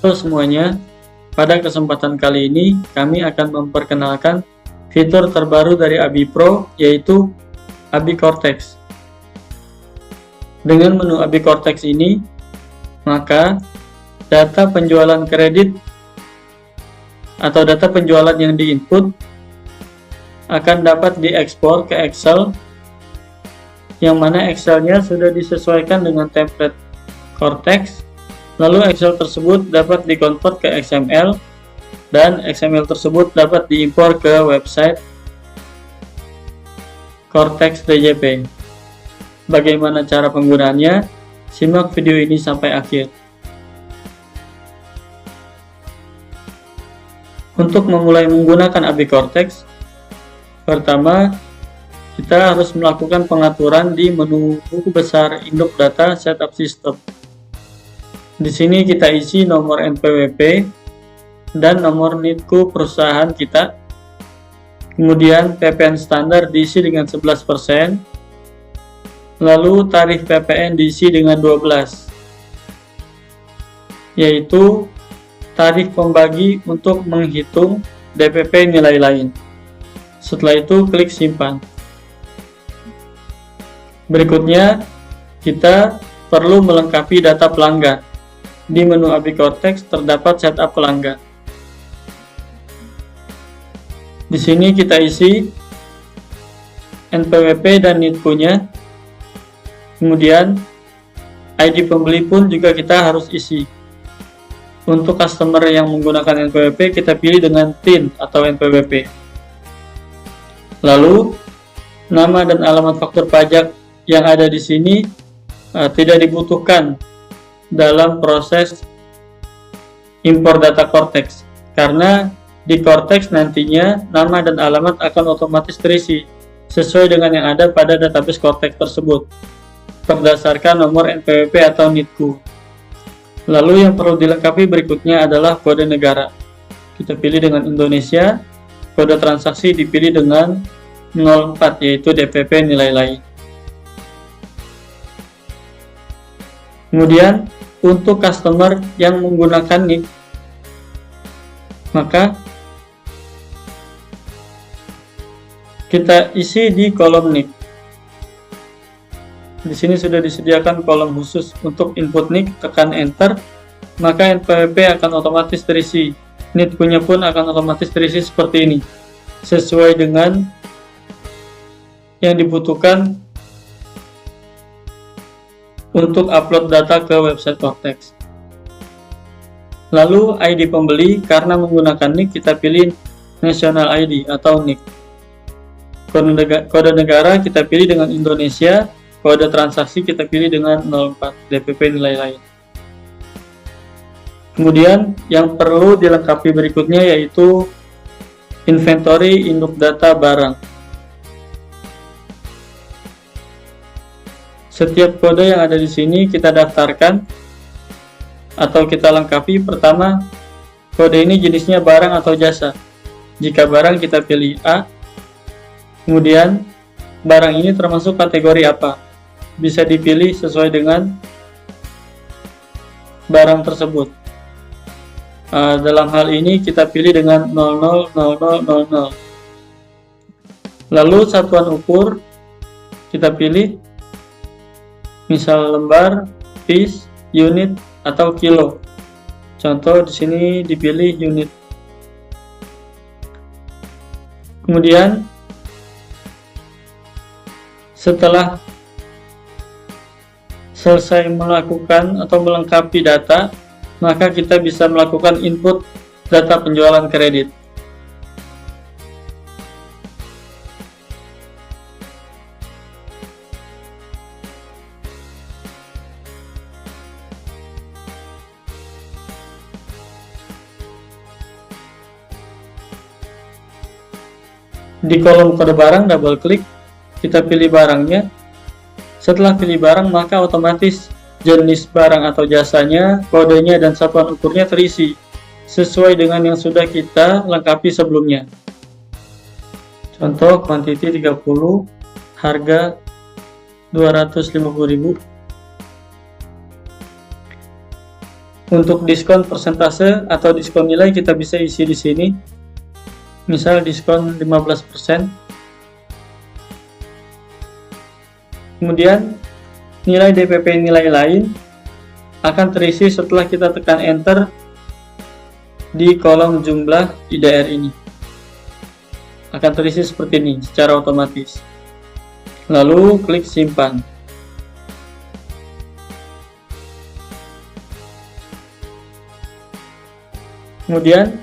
Halo semuanya, pada kesempatan kali ini kami akan memperkenalkan fitur terbaru dari ABI Pro, yaitu ABI Cortex. Dengan menu ABI Cortex ini, maka data penjualan kredit atau data penjualan yang diinput akan dapat diekspor ke Excel, yang mana Excelnya sudah disesuaikan dengan template Cortex. Lalu Excel tersebut dapat dikonvert ke XML, dan XML tersebut dapat diimpor ke website Cortex DJP. Bagaimana cara penggunaannya? Simak video ini sampai akhir. Untuk memulai menggunakan ABI Cortex, pertama kita harus melakukan pengaturan di menu buku besar induk data setup system. Di sini kita isi nomor NPWP dan nomor NIDKU perusahaan kita. Kemudian PPN standar diisi dengan 11%. Lalu tarif PPN diisi dengan 12, yaitu tarif pembagi untuk menghitung DPP nilai lain. Setelah itu klik simpan. Berikutnya kita perlu melengkapi data pelanggan. Di menu ABI Cortex terdapat setup pelanggan. Di sini kita isi NPWP dan NIDKU-nya. Kemudian ID pembeli pun juga kita harus isi. Untuk customer yang menggunakan NPWP, kita pilih dengan TIN atau NPWP. Lalu nama dan alamat faktur pajak yang ada di sini tidak dibutuhkan dalam proses impor data Cortex, karena di Cortex nantinya nama dan alamat akan otomatis terisi sesuai dengan yang ada pada database Cortex tersebut berdasarkan nomor NPWP atau NIDKU. Lalu yang perlu dilengkapi berikutnya adalah kode negara. Kita pilih dengan Indonesia, kode transaksi dipilih dengan 04, yaitu DPP nilai lain. Kemudian untuk customer yang menggunakan NIK, maka kita isi di kolom NIK. Di sini sudah disediakan kolom khusus untuk input NIK, tekan enter, maka NPWP akan otomatis terisi. NIDKU-nya pun akan otomatis terisi seperti ini, sesuai dengan yang dibutuhkan untuk upload data ke website Cortex. Lalu ID pembeli, karena menggunakan NIK kita pilih National ID atau NIK. Kode negara kita pilih dengan Indonesia, kode transaksi kita pilih dengan 04, DPP nilai lain. Kemudian yang perlu dilengkapi berikutnya yaitu inventory induk data barang. Setiap kode yang ada di sini kita daftarkan atau kita lengkapi. Pertama, kode ini jenisnya barang atau jasa. Jika barang kita pilih A. Kemudian barang ini termasuk kategori apa? Bisa dipilih sesuai dengan barang tersebut. Dalam hal ini kita pilih dengan 000000. Lalu satuan ukur kita pilih, misal lembar, piece, unit, atau kilo. Contoh di sini dipilih unit. Kemudian setelah selesai melakukan atau melengkapi data, maka kita bisa melakukan input data penjualan kredit. Di kolom kode barang, double klik, kita pilih barangnya. Setelah pilih barang, maka otomatis jenis barang atau jasanya, kodenya, dan satuan ukurnya terisi sesuai dengan yang sudah kita lengkapi sebelumnya. Contoh quantity 30, harga 250.000. Untuk diskon persentase atau diskon nilai kita bisa isi di sini. Misal diskon 15%. Kemudian nilai DPP nilai lain akan terisi setelah kita tekan enter di kolom jumlah IDR ini. Akan terisi seperti ini secara otomatis. Lalu klik simpan. Kemudian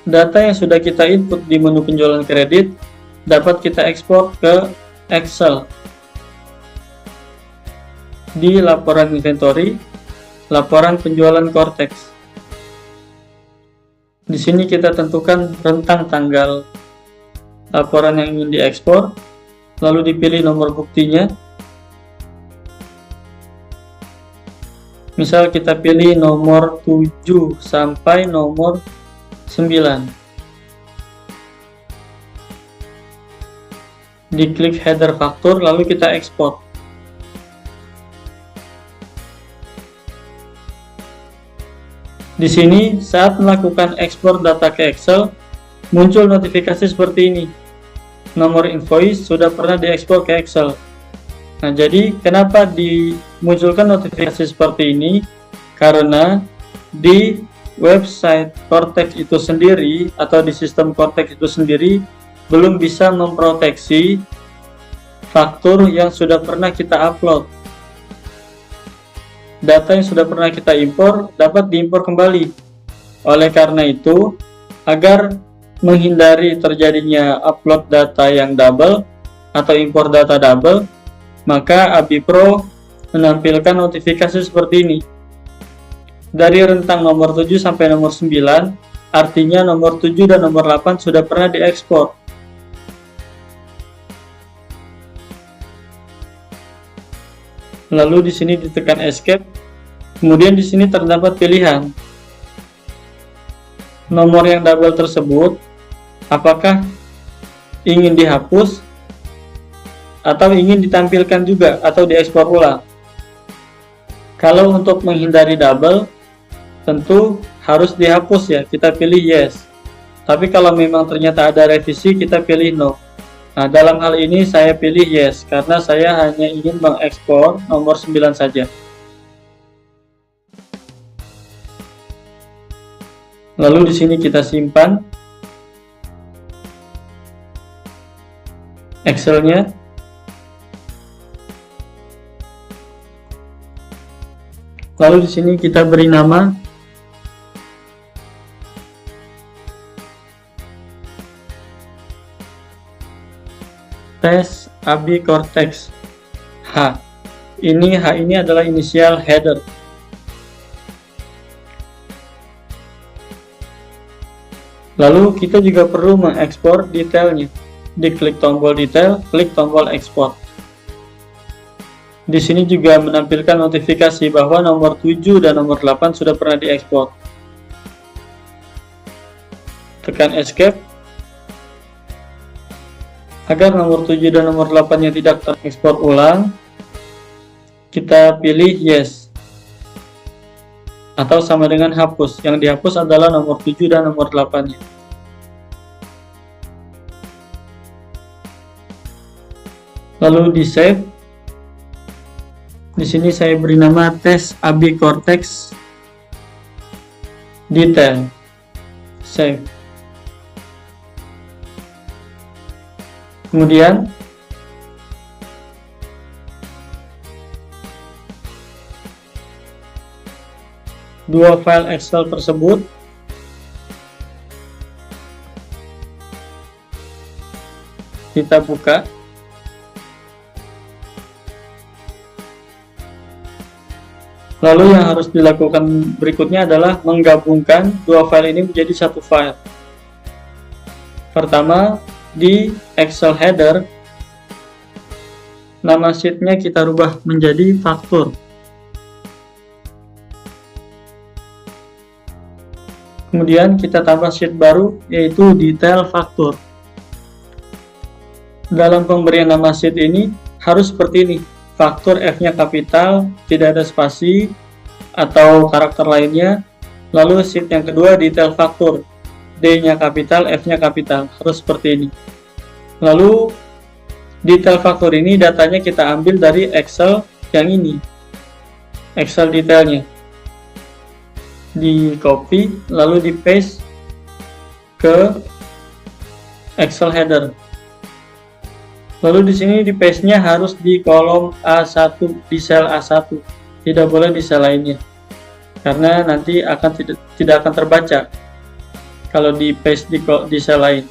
data yang sudah kita input di menu penjualan kredit dapat kita ekspor ke Excel di laporan inventory, laporan penjualan Cortex. Di sini kita tentukan rentang tanggal laporan yang ingin diekspor, lalu dipilih nomor buktinya. Misal kita pilih nomor 7 sampai nomor 9. Diklik header faktur, lalu kita ekspor. Di sini saat melakukan ekspor data ke Excel, muncul notifikasi seperti ini. Nomor invoice sudah pernah diekspor ke Excel. Nah, jadi kenapa dimunculkan notifikasi seperti ini? Karena di website Cortex itu sendiri atau di sistem Cortex itu sendiri belum bisa memproteksi faktur yang sudah pernah kita upload. Data yang sudah pernah kita impor dapat diimpor kembali. Oleh karena itu, agar menghindari terjadinya upload data yang double atau impor data double, maka AbiPro menampilkan notifikasi seperti ini. Dari rentang nomor 7 sampai nomor 9, artinya nomor 7 dan nomor 8 sudah pernah diekspor. Lalu di sini ditekan escape. Kemudian di sini terdapat pilihan. Nomor yang double tersebut apakah ingin dihapus atau ingin ditampilkan juga atau diekspor ulang. Kalau untuk menghindari double, tentu harus dihapus ya, kita pilih yes. Tapi kalau memang ternyata ada revisi, kita pilih no. Nah, dalam hal ini saya pilih yes, karena saya hanya ingin mengekspor nomor 9 saja. Lalu di sini kita simpan Excel-nya. Lalu di sini kita beri nama tes Abi Cortex H. H ini adalah inisial header. Lalu kita juga perlu mengekspor detailnya. Diklik tombol detail, klik tombol ekspor. Di sini juga menampilkan notifikasi bahwa nomor 7 dan nomor 8 sudah pernah diekspor. Tekan escape. Agar nomor 7 dan nomor 8 yang tidak terekspor ulang, kita pilih yes. Atau sama dengan hapus. Yang dihapus adalah nomor 7 dan nomor 8-nya. Lalu di save. Di sini saya beri nama tes Abi Cortex detail. Save. Kemudian dua file Excel tersebut kita buka. Lalu yang harus dilakukan berikutnya adalah menggabungkan dua file ini menjadi satu file. Pertama, di Excel header, nama sheet-nya kita rubah menjadi faktur. Kemudian kita tambah sheet baru, yaitu detail faktur. Dalam pemberian nama sheet ini harus seperti ini. Faktur F-nya kapital, tidak ada spasi, atau karakter lainnya. Lalu sheet yang kedua detail faktur, D-nya kapital, F-nya kapital, harus seperti ini. Lalu detail faktur ini datanya kita ambil dari Excel yang ini, Excel detailnya, di copy lalu di paste ke Excel header. Lalu di sini di paste-nya harus di kolom A1, di sel A1, tidak boleh di sel lainnya, karena nanti tidak akan terbaca kalau di paste di sel lain.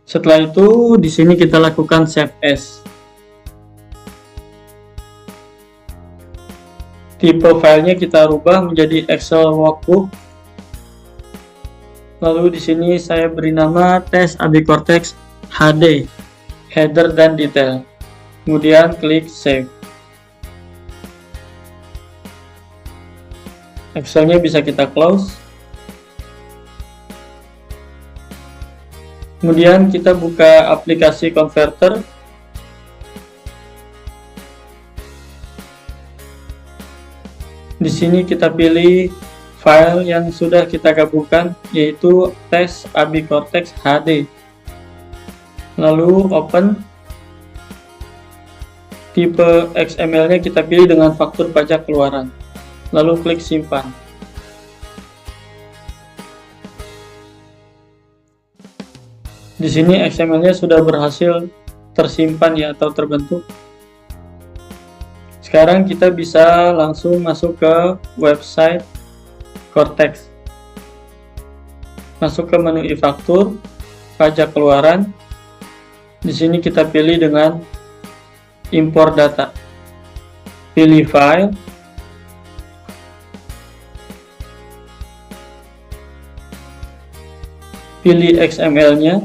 Setelah itu di sini kita lakukan save as. Tipe filenya kita rubah menjadi Excel workbook. Lalu di sini saya beri nama tes AB Cortex HD, header dan detail. Kemudian klik save. Excelnya bisa kita close. Kemudian kita buka aplikasi converter. Di sini kita pilih file yang sudah kita gabungkan, yaitu tes AB Cortex HD. Lalu open. Tipe XML-nya kita pilih dengan faktur pajak keluaran. Lalu klik simpan. Di sini XML-nya sudah berhasil tersimpan ya, atau terbentuk. Sekarang kita bisa langsung masuk ke website Cortex. Masuk ke menu e-faktur, pajak keluaran. Di sini kita pilih dengan import data. Pilih file. Pilih XML-nya.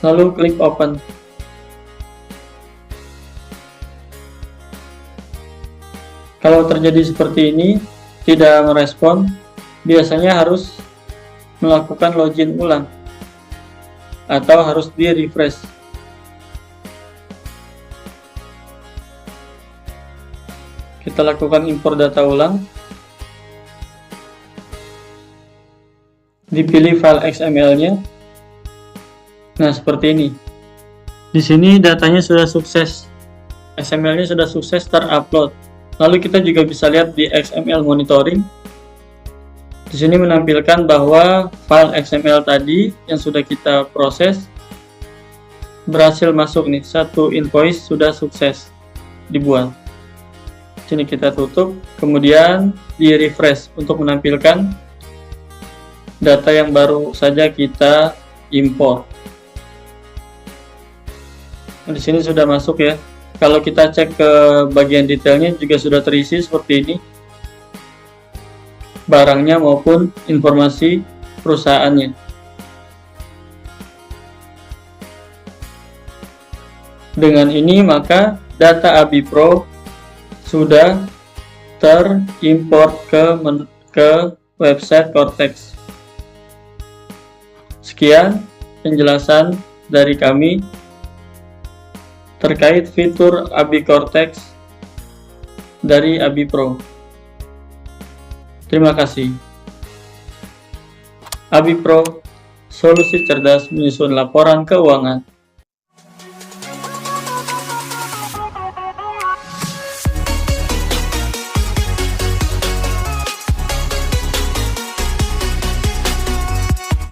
Lalu klik open. Kalau terjadi seperti ini, tidak merespon, biasanya harus melakukan login ulang atau harus di refresh. Kita lakukan import data ulang. Dipilih file XML-nya. Nah, seperti ini. Di sini datanya sudah sukses. XML-nya sudah sukses terupload. Lalu kita juga bisa lihat di XML monitoring. Di sini menampilkan bahwa file XML tadi yang sudah kita proses berhasil masuk nih. Satu invoice sudah sukses dibuat. Sini kita tutup, kemudian di refresh untuk menampilkan data yang baru saja kita import. Di sini sudah masuk ya. Kalau kita cek ke bagian detailnya juga sudah terisi seperti ini, barangnya maupun informasi perusahaannya. Dengan ini maka data AbiPro sudah terimport ke website Cortex. Sekian penjelasan dari kami terkait fitur AB Cortex dari AbiPro. Terima kasih. AbiPro, solusi cerdas menyusun laporan keuangan.